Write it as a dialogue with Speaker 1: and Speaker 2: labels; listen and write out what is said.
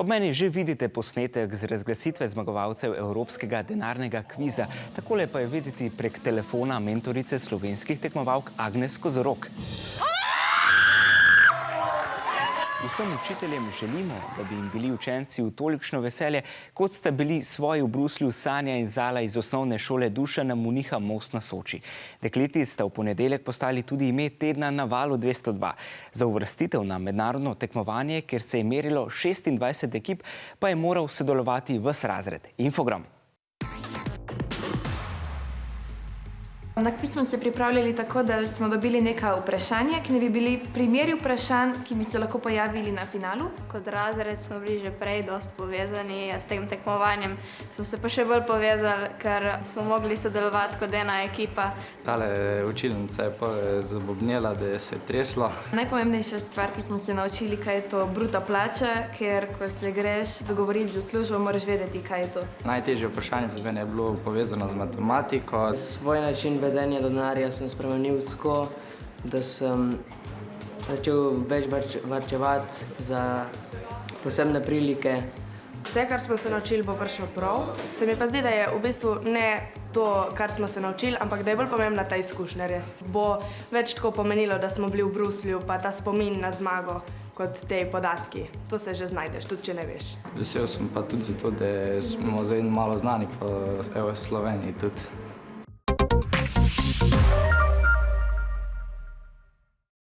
Speaker 1: Ob meni že vidite posnetek z razglasitve zmagovalcev Evropskega denarnega kviza. Takole pa je videti prek telefona mentorice slovenskih tekmovalk Agnes Kozorog. Vsem učiteljem želimo, da bi jim bili učenci v tolikšno veselje, kot sta bili svoji v Bruslju Sanja in Zala iz osnovne šole Dušana Muniha Most na Soči. Dekleti sta v ponedeljek postali tudi ime tedna na Valu 202. Za uvrstitev na mednarodno tekmovanje, kjer se je merilo 26 ekip, pa je moral sodelovati ves razred. Infogram.
Speaker 2: Na kviz smo se pripravljali tako, da smo dobili neka vprašanja, ki ne bi bili primeri vprašanj, ki bi se lahko pojavili na finalu.
Speaker 3: Kot razred smo bili že prej dosti povezani s tem tekmovanjem. Smo se pa še bolj povezali, ker smo mogli sodelovati kot ena ekipa.
Speaker 4: Tale učilnica je pa zabobnela, da se je treslo.
Speaker 2: Najpomembnejša stvar, ki smo se naučili, kaj je to bruto plača, ker ko se greš dogovoriti za službo, moraš vedeti, kaj je to.
Speaker 4: Najtežje vprašanje za mene je bilo povezano z matematiko.
Speaker 5: Svoj način vedenja do denarja sem spremenil tako, da sem začel več varčevati za posebne prilike.
Speaker 6: Vse, kar smo se naučili, bo prišlo prav. Se mi pa zdi, da je v bistvu ne to, kar smo se naučili, ampak da je bolj pomembna ta izkušnja res. Bo več tako pomenilo, da smo bili v Bruslju, pa ta spomin na zmago, kot te podatki. To se že znajdeš, tudi če ne veš.
Speaker 4: Vesel sem pa tudi zato, da smo zdaj malo znani po Sloveniji tudi.